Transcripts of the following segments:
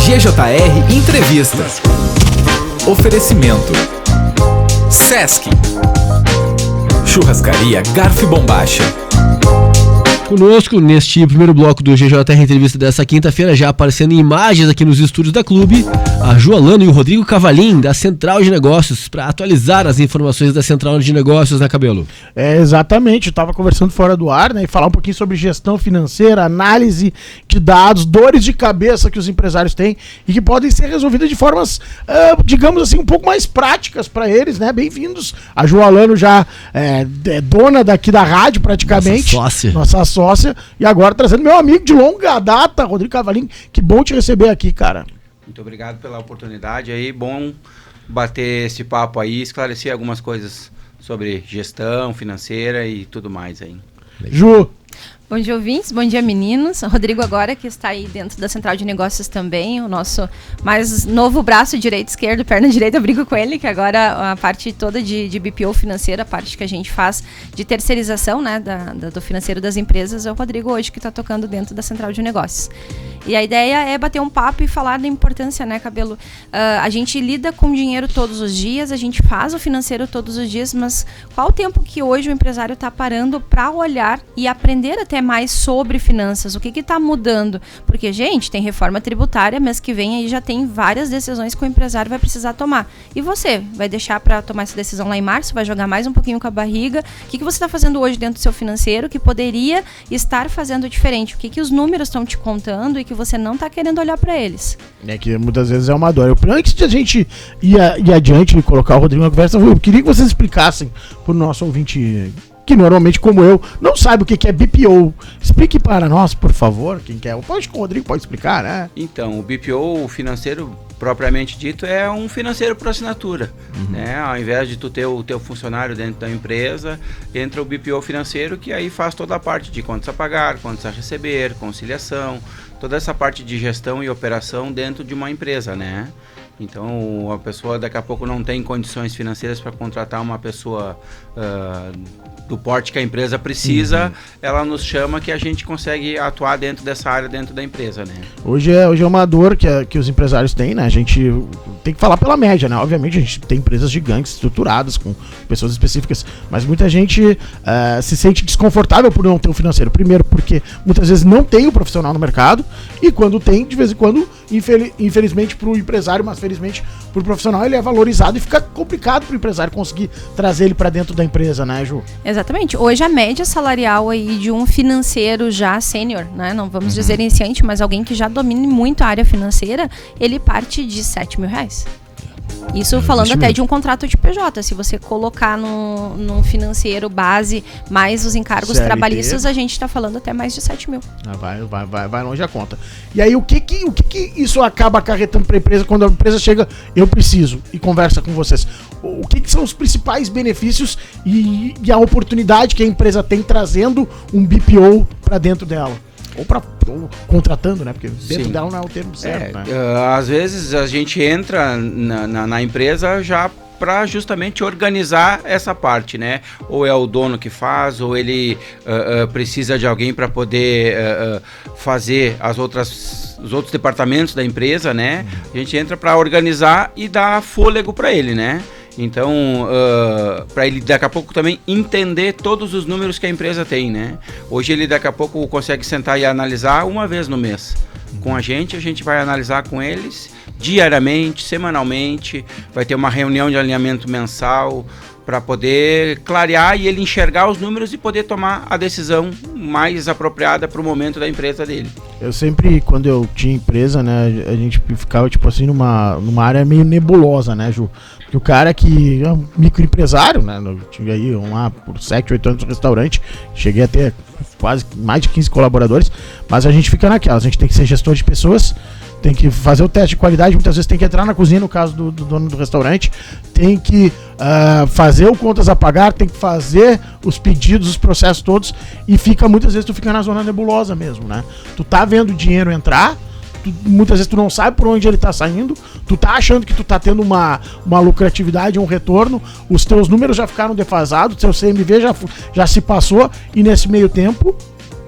GJR Entrevista. Oferecimento Sesc, Churrascaria Garfo e Bombacha. Conosco, neste primeiro bloco do GJR Entrevista dessa quinta-feira, já aparecendo em imagens aqui nos estúdios da Clube, a Ju Alano e o Rodrigo Cavalim, da Central de Negócios, para atualizar as informações da Central de Negócios, né, Cabelo? Exatamente, eu estava conversando fora do ar, né, e falar um pouquinho sobre gestão financeira, análise de dados, dores de cabeça que os empresários têm e que podem ser resolvidas de formas, digamos assim, um pouco mais práticas para eles, né? Bem-vindos. A Ju Alano já é dona daqui da rádio, praticamente. Nossa sócia, e agora trazendo meu amigo de longa data, Rodrigo Cavalim. Que bom te receber aqui, cara. Muito obrigado pela oportunidade aí, bom bater esse papo aí, esclarecer algumas coisas sobre gestão financeira e tudo mais aí. Ju. Bom dia, ouvintes. Bom dia, meninos. O Rodrigo agora, que está aí dentro da Central de Negócios também, o nosso mais novo braço direito, esquerdo, perna direita, eu brigo com ele, que agora a parte toda de BPO financeira, a parte que a gente faz de terceirização, né, do financeiro das empresas, é o Rodrigo hoje que está tocando dentro da Central de Negócios. E a ideia é bater um papo e falar da importância, né, Cabelo? A gente lida com dinheiro todos os dias, a gente faz o financeiro todos os dias, mas qual o tempo que hoje o empresário está parando para olhar e aprender até mais sobre finanças? O que está mudando? Porque, gente, tem reforma tributária, mês que vem aí já tem várias decisões que o empresário vai precisar tomar. E você? Vai deixar para tomar essa decisão lá em março? Vai jogar mais um pouquinho com a barriga? O que você está fazendo hoje dentro do seu financeiro que poderia estar fazendo diferente? O que os números estão te contando e que você não está querendo olhar para eles? É que muitas vezes é uma dor. Antes de a gente ir adiante e colocar o Rodrigo na conversa, eu queria que vocês explicassem para o nosso ouvinte, que normalmente, como eu, não sabe o que é BPO. Explique para nós, por favor, quem quer. O Rodrigo pode explicar, né? Então, o BPO, o financeiro propriamente dito, é um financeiro por assinatura, né? Ao invés de tu ter o teu funcionário dentro da empresa, entra o BPO financeiro, que aí faz toda a parte de contas a pagar, contas a receber, conciliação, toda essa parte de gestão e operação dentro de uma empresa, né? Então, a pessoa daqui a pouco não tem condições financeiras para contratar uma pessoa do porte que a empresa precisa, ela nos chama que a gente consegue atuar dentro dessa área, dentro da empresa, né? Hoje é uma dor que os empresários têm, né? A gente tem que falar pela média, né? Obviamente a gente tem empresas gigantes, estruturadas, com pessoas específicas, mas muita gente se sente desconfortável por não ter um financeiro. Primeiro porque muitas vezes não tem o profissional no mercado, e quando tem, de vez em quando, infelizmente para o empresário, mas felizmente para o profissional, ele é valorizado e fica complicado para o empresário conseguir trazer ele para dentro da empresa, né, Ju? Exatamente. Hoje a média salarial aí de um financeiro já sênior, né? Não vamos dizer iniciante, mas alguém que já domine muito a área financeira, ele parte de R$7.000. Isso falando até de um contrato de PJ. Se você colocar num financeiro base, mais os encargos CLT, trabalhistas, a gente está falando até mais de 7 mil. Vai longe a conta. E aí, o que isso acaba acarretando para a empresa quando a empresa chega, eu preciso, e conversa com vocês? O que são os principais benefícios e a oportunidade que a empresa tem trazendo um BPO para dentro dela? Ou contratando, né? Porque dentro dela não é o termo certo, né? Às vezes a gente entra na empresa já para justamente organizar essa parte, né? Ou é o dono que faz, ou ele precisa de alguém para poder fazer os outros departamentos da empresa, né? A gente entra para organizar e dar fôlego para ele, né? Então, para ele daqui a pouco também entender todos os números que a empresa tem, né? Hoje ele daqui a pouco consegue sentar e analisar uma vez no mês. Com a gente vai analisar com eles diariamente, semanalmente, vai ter uma reunião de alinhamento mensal para poder clarear e ele enxergar os números e poder tomar a decisão mais apropriada para o momento da empresa dele. Eu sempre, quando eu tinha empresa, né, a gente ficava tipo assim numa área meio nebulosa, né, Ju? Porque o cara que é um microempresário, né, eu tive aí lá por 7, 8 anos no restaurante, cheguei a ter quase mais de 15 colaboradores, mas a gente fica naquela, a gente tem que ser gestor de pessoas, tem que fazer o teste de qualidade, muitas vezes tem que entrar na cozinha, no caso do dono do restaurante, tem que fazer o contas a pagar, tem que fazer os pedidos, os processos todos, e muitas vezes tu fica na zona nebulosa mesmo, né? Tu tá vendo o dinheiro entrar, muitas vezes tu não sabe por onde ele tá saindo, tu tá achando que tu tá tendo uma lucratividade, um retorno, os teus números já ficaram defasados, o teu CMV já se passou, e nesse meio tempo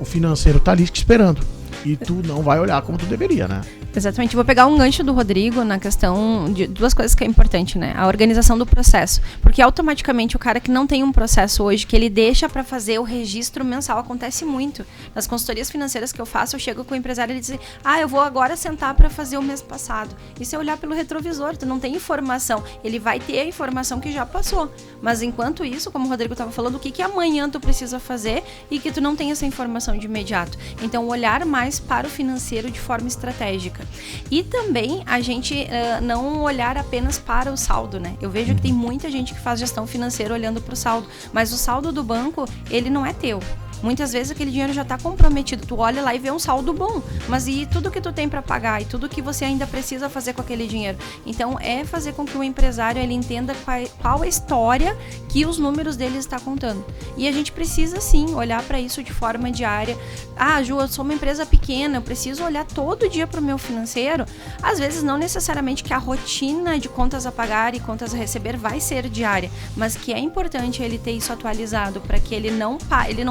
o financeiro tá ali esperando. e tu não vai olhar como tu deveria, né? Exatamente. Vou pegar um gancho do Rodrigo na questão de duas coisas que é importante, né? A organização do processo. Porque automaticamente o cara que não tem um processo hoje, que ele deixa para fazer o registro mensal, acontece muito. Nas consultorias financeiras que eu faço, eu chego com o empresário e ele diz: eu vou agora sentar para fazer o mês passado. Isso é olhar pelo retrovisor, tu não tem informação. Ele vai ter a informação que já passou. Mas enquanto isso, como o Rodrigo estava falando, o que amanhã tu precisa fazer e que tu não tem essa informação de imediato. Então, olhar mais para o financeiro de forma estratégica. E também a gente não olhar apenas para o saldo, né? Eu vejo que tem muita gente que faz gestão financeira olhando para o saldo, mas o saldo do banco, ele não é teu. Muitas vezes aquele dinheiro já está comprometido. Tu olha lá e vê um saldo bom, mas e tudo que tu tem para pagar e tudo que você ainda precisa fazer com aquele dinheiro? Então, é fazer com que o empresário ele entenda qual a história que os números dele está contando. E a gente precisa, sim, olhar para isso de forma diária. Ju, eu sou uma empresa pequena, eu preciso olhar todo dia para o meu financeiro. Às vezes, não necessariamente que a rotina de contas a pagar e contas a receber vai ser diária, mas que é importante ele ter isso atualizado para que ele não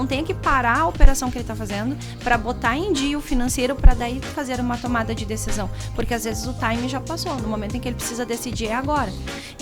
tenha que parar a operação que ele está fazendo para botar em dia o financeiro para daí fazer uma tomada de decisão, porque às vezes o time já passou, no momento em que ele precisa decidir é agora.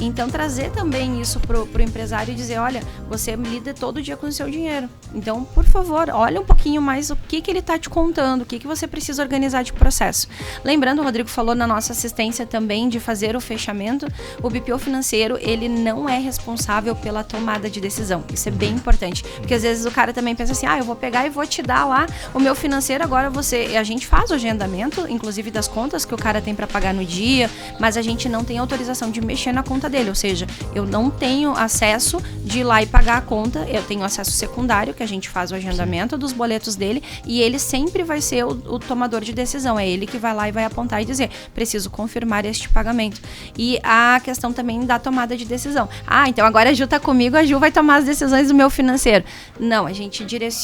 Então trazer também isso pro empresário e dizer: olha, você lida todo dia com o seu dinheiro, então por favor, olha um pouquinho mais o que ele está te contando, o que você precisa organizar de processo. Lembrando, o Rodrigo falou na nossa assistência também de fazer o fechamento, o BPO financeiro ele não é responsável pela tomada de decisão, isso é bem importante, porque às vezes o cara também pensa assim: eu vou pegar e vou te dar lá o meu financeiro, agora a gente faz o agendamento, inclusive das contas que o cara tem para pagar no dia, mas a gente não tem autorização de mexer na conta dele, ou seja, eu não tenho acesso de ir lá e pagar a conta, eu tenho acesso secundário, que a gente faz o agendamento dos boletos dele, e ele sempre vai ser o tomador de decisão, é ele que vai lá e vai apontar e dizer: preciso confirmar este pagamento. E a questão também da tomada de decisão. Então agora a Ju tá comigo, a Ju vai tomar as decisões do meu financeiro. Não, a gente direciona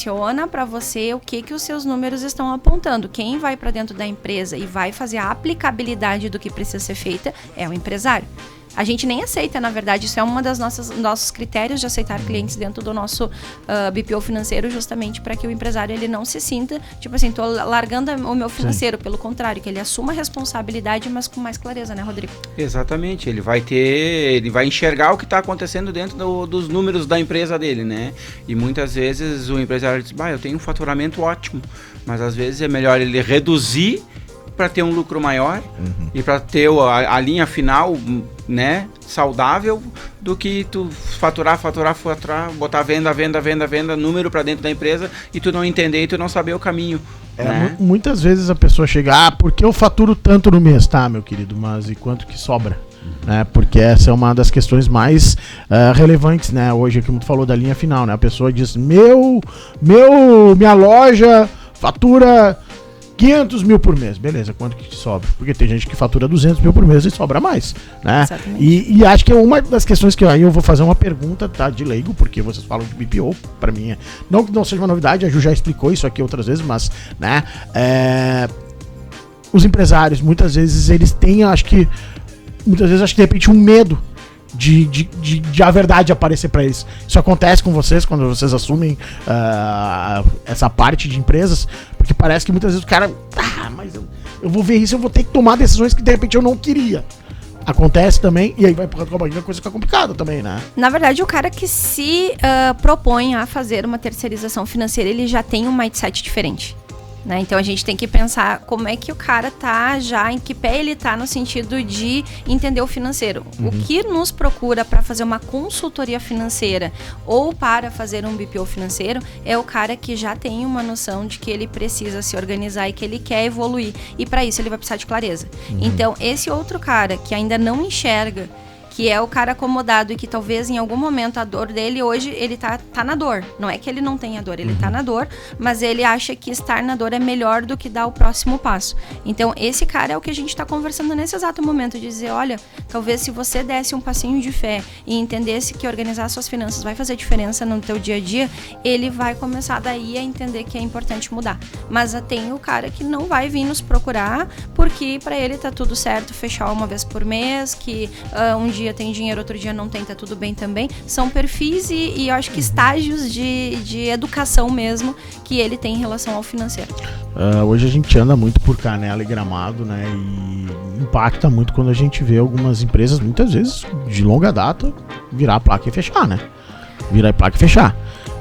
para você o que os seus números estão apontando. Quem vai para dentro da empresa e vai fazer a aplicabilidade do que precisa ser feita é o empresário. A gente nem aceita, na verdade, isso é uma das nossos critérios de aceitar clientes dentro do nosso BPO financeiro, justamente para que o empresário ele não se sinta, tipo assim, tô largando o meu financeiro. Sim. Pelo contrário, que ele assuma a responsabilidade, mas com mais clareza, né, Rodrigo? Exatamente, ele vai enxergar o que está acontecendo dentro dos números da empresa dele, né? E muitas vezes o empresário diz: eu tenho um faturamento ótimo, mas às vezes é melhor ele reduzir para ter um lucro maior e para ter a linha final, né, saudável, do que tu faturar, botar venda, número para dentro da empresa e tu não entender e tu não saber o caminho. Né? Muitas vezes a pessoa chega: porque eu faturo tanto no mês? Tá, meu querido, mas e quanto que sobra? Né? Porque essa é uma das questões mais relevantes, né? Hoje, como tu falou da linha final, né? A pessoa diz: minha loja fatura 500 mil por mês, beleza, quanto que te sobra? Porque tem gente que fatura 200 mil por mês e sobra mais, né? E acho que é uma das questões que aí eu vou fazer uma pergunta, tá, de leigo, porque vocês falam de BPO, pra mim, não que não seja uma novidade, a Ju já explicou isso aqui outras vezes, mas, né, os empresários, muitas vezes, eles têm, acho que de repente um medo de a verdade aparecer pra eles. Isso acontece com vocês quando vocês assumem essa parte de empresas, porque parece que muitas vezes o cara: mas eu vou ver isso, eu vou ter que tomar decisões que de repente eu não queria. Acontece também, e aí vai empurrando com a barriga, a coisa fica complicada também, né? Na verdade, o cara que se propõe a fazer uma terceirização financeira, ele já tem um mindset diferente. Né? Então a gente tem que pensar como é que o cara tá já, em que pé ele tá no sentido de entender o financeiro. O que nos procura para fazer uma consultoria financeira ou para fazer um BPO financeiro é o cara que já tem uma noção de que ele precisa se organizar e que ele quer evoluir. E para isso ele vai precisar de clareza. Então esse outro cara que ainda não enxerga, que é o cara acomodado e que talvez em algum momento a dor dele hoje, ele tá na dor. Não é que ele não tenha dor, ele tá na dor, mas ele acha que estar na dor é melhor do que dar o próximo passo. Então, esse cara é o que a gente tá conversando nesse exato momento, de dizer: olha, talvez se você desse um passinho de fé e entendesse que organizar suas finanças vai fazer diferença no teu dia a dia, ele vai começar daí a entender que é importante mudar. Mas tem o cara que não vai vir nos procurar, porque para ele tá tudo certo fechar uma vez por mês, que um dia dia tem dinheiro, outro dia não tem, tá tudo bem também. São perfis e eu acho que estágios de educação mesmo que ele tem em relação ao financeiro. Hoje a gente anda muito por Canela e Gramado, né? E impacta muito quando a gente vê algumas empresas, muitas vezes de longa data, virar a placa e fechar, né? Virar a placa e fechar.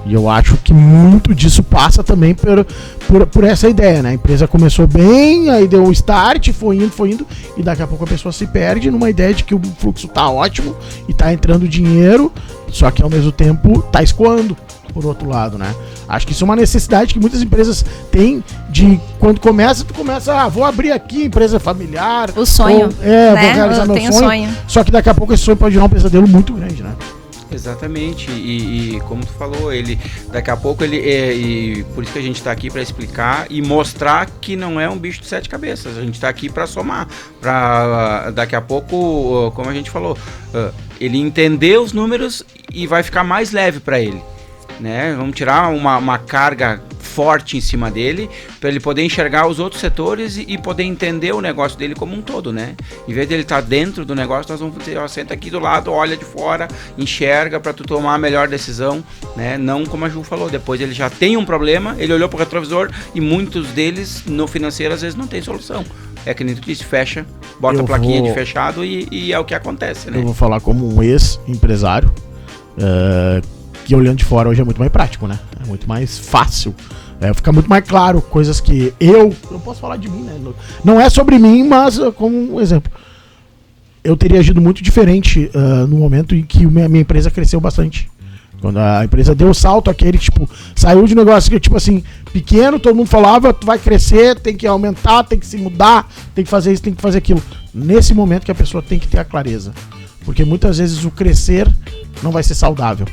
E eu acho que muito disso passa também por essa ideia, né? A empresa começou bem, aí deu um start, foi indo, e daqui a pouco a pessoa se perde numa ideia de que o fluxo tá ótimo e tá entrando dinheiro, só que ao mesmo tempo tá escoando por outro lado, né? Acho que isso é uma necessidade que muitas empresas têm de quando tu começa, vou abrir aqui, empresa familiar. O sonho, né? Vou realizar meu sonho. Só que daqui a pouco esse sonho pode virar um pesadelo muito grande, né? Exatamente, e como tu falou, ele daqui a pouco e por isso que a gente está aqui para explicar e mostrar que não é um bicho de 7 cabeças. A gente está aqui para somar, para daqui a pouco, como a gente falou, ele entender os números e vai ficar mais leve para ele, né? Vamos tirar uma carga forte em cima dele, para ele poder enxergar os outros setores e poder entender o negócio dele como um todo, né? Em vez dele estar dentro do negócio, nós vamos dizer, ó, senta aqui do lado, olha de fora, enxerga para tu tomar a melhor decisão, né? Não como a Ju falou, depois ele já tem um problema, ele olhou pro retrovisor e muitos deles no financeiro às vezes não tem solução. É que nem tu disse, fecha, bota a plaquinha de fechado e é o que acontece, né? Eu vou falar como um ex-empresário, que olhando de fora hoje é muito mais prático, né? É muito mais fácil. Fica muito mais claro coisas que eu posso falar de mim, né? Não é sobre mim, mas como um exemplo. Eu teria agido muito diferente no momento em que minha empresa cresceu bastante. Quando a empresa deu o salto aquele, tipo, saiu de um negócio que, tipo assim, pequeno, todo mundo falava, tu vai crescer, tem que aumentar, tem que se mudar, tem que fazer isso, tem que fazer aquilo. Nesse momento que a pessoa tem que ter a clareza. Porque muitas vezes o crescer não vai ser saudável,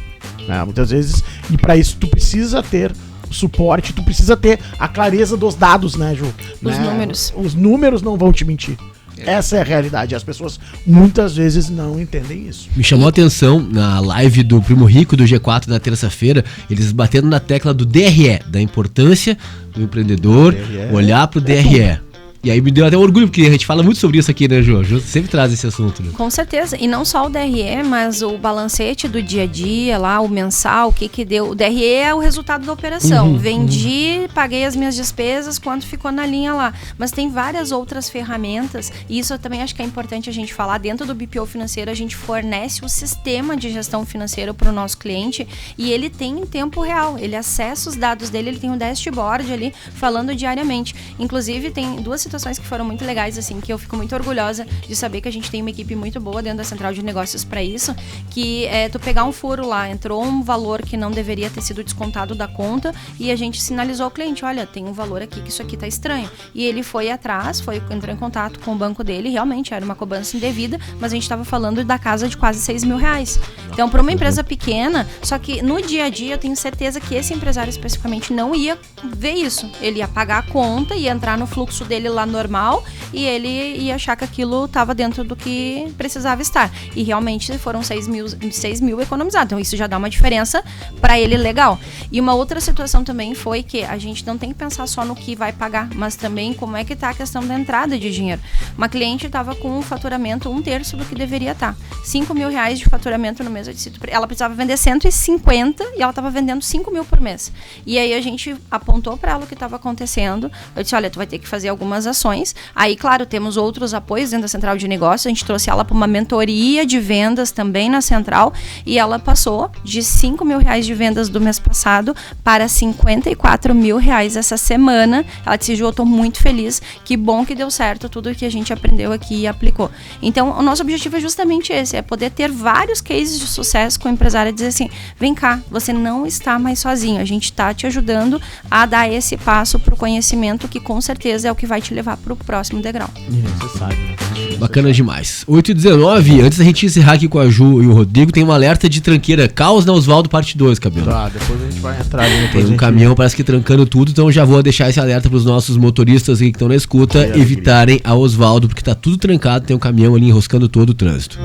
né? Muitas vezes, e para isso tu precisa ter suporte, tu precisa ter a clareza dos dados, né, Ju? Os números. Os números não vão te mentir. Essa é a realidade. As pessoas muitas vezes não entendem isso. Me chamou a atenção na live do Primo Rico do G4 na terça-feira, eles batendo na tecla do DRE, da importância do empreendedor olhar pro DRE. E aí me deu até orgulho, porque a gente fala muito sobre isso aqui, né, Ju? Ju sempre traz esse assunto, né? Com certeza. E não só o DRE, mas o balancete do dia a dia lá, o mensal, o que deu. O DRE é o resultado da operação. Vendi, paguei as minhas despesas, quanto ficou na linha lá. Mas tem várias outras ferramentas, e isso eu também acho que é importante a gente falar. Dentro do BPO financeiro, a gente fornece o sistema de gestão financeira para o nosso cliente, e ele tem em tempo real. Ele acessa os dados dele, ele tem um dashboard ali, falando diariamente. Inclusive, tem duas situações que foram muito legais, assim, que eu fico muito orgulhosa de saber que a gente tem uma equipe muito boa dentro da central de negócios para isso, que é tu pegar um furo lá, entrou um valor que não deveria ter sido descontado da conta e a gente sinalizou ao cliente, olha, tem um valor aqui que isso aqui tá estranho. E ele foi atrás, entrou em contato com o banco dele, realmente era uma cobrança indevida, mas a gente estava falando da casa de quase 6 mil reais. Então, para uma empresa pequena, só que no dia a dia eu tenho certeza que esse empresário especificamente não ia ver isso. Ele ia pagar a conta, ia entrar no fluxo dele lá normal e ele ia achar que aquilo estava dentro do que precisava estar. E realmente foram 6 mil economizados. Então isso já dá uma diferença para ele legal. E uma outra situação também foi que a gente não tem que pensar só no que vai pagar, mas também como é que está a questão da entrada de dinheiro. Uma cliente estava com um faturamento 1/3 do que deveria estar. 5 mil reais de faturamento no mês. Eu disse, ela precisava vender 150 e ela estava vendendo 5 mil por mês. E aí a gente apontou para ela o que estava acontecendo. Eu disse, olha, tu vai ter que fazer algumas ações. Aí, claro, temos outros apoios dentro da central de negócios. A gente trouxe ela para uma mentoria de vendas também na central e ela passou de 5 mil reais de vendas do mês passado para 54 mil reais essa semana. Ela disse, Ju, eu tô muito feliz, que bom que deu certo tudo que a gente aprendeu aqui e aplicou. Então, o nosso objetivo é justamente esse, é poder ter vários cases de sucesso com o empresário e dizer assim, vem cá, você não está mais sozinho, a gente está te ajudando a dar esse passo pro conhecimento que com certeza é o que vai te levar pro próximo degrau. Necessário, né? Bacana demais. 8h19, antes da gente encerrar aqui com a Ju e o Rodrigo, tem um alerta de tranqueira. Caos na Osvaldo, parte 2, Cabelo. Tá, depois a gente vai entrar ali. Tem um caminhão, parece que trancando tudo, então já vou deixar esse alerta pros nossos motoristas aí que estão na escuta evitarem a Osvaldo, porque tá tudo trancado, tem um caminhão ali enroscando todo o trânsito.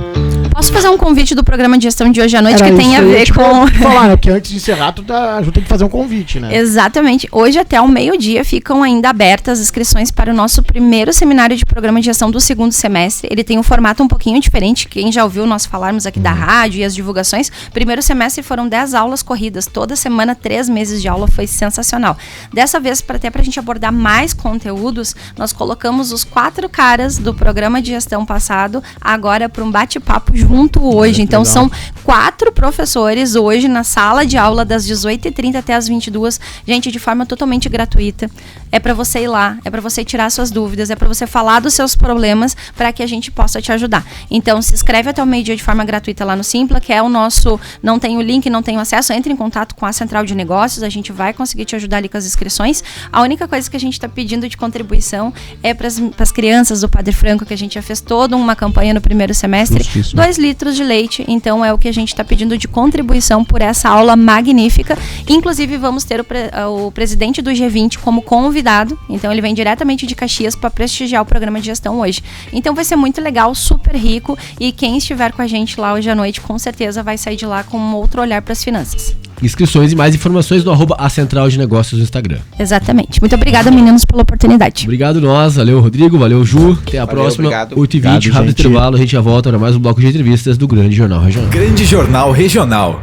Posso fazer um convite do programa de gestão de hoje à noite Era que isso tem a eu ia ver te com... falar, né? Porque antes de encerrar, a Ju tem que fazer um convite, né? Exatamente. Hoje até ao meio-dia ficam ainda abertas as inscrições para o nosso primeiro seminário de programa de gestão do segundo semestre. Ele tem um formato um pouquinho diferente. Quem já ouviu nós falarmos aqui da rádio e as divulgações, primeiro semestre foram 10 aulas corridas. Toda semana, 3 meses de aula, foi sensacional. Dessa vez, até para a gente abordar mais conteúdos, nós colocamos os 4 caras do programa de gestão passado agora para um bate-papo junto hoje. Então são 4 professores hoje na sala de aula das 18h30 até as 22h. Gente, de forma totalmente gratuita. É para você ir lá, é para você tirar suas dúvidas, é para você falar dos seus problemas para que a gente possa te ajudar. Então se inscreve até o meio-dia de forma gratuita lá no Simpla, que é o nosso, não tem o link, não tem o acesso, entre em contato com a Central de Negócios, a gente vai conseguir te ajudar ali com as inscrições. A única coisa que a gente está pedindo de contribuição é para as crianças do Padre Franco, que a gente já fez toda uma campanha no primeiro semestre, Justíssimo. 2 litros de leite, então é o que a gente está pedindo de contribuição por essa aula magnífica. Inclusive vamos ter o presidente do G20 como convidado, então ele vem diretamente de Caxias para prestigiar o programa de gestão hoje. Então vai ser muito legal, super rico, e quem estiver com a gente lá hoje à noite com certeza vai sair de lá com um outro olhar para as finanças. Inscrições e mais informações no @a Central de Negócios no Instagram. Exatamente. Muito obrigada, meninos, pela oportunidade. Obrigado nós, valeu Rodrigo, valeu Ju, até a Valeu, próxima, obrigado. 8h20, Obrigado, rápido gente. intervalo, a gente já volta para mais um bloco de entrevistas do Grande Jornal Regional. Grande Jornal Regional.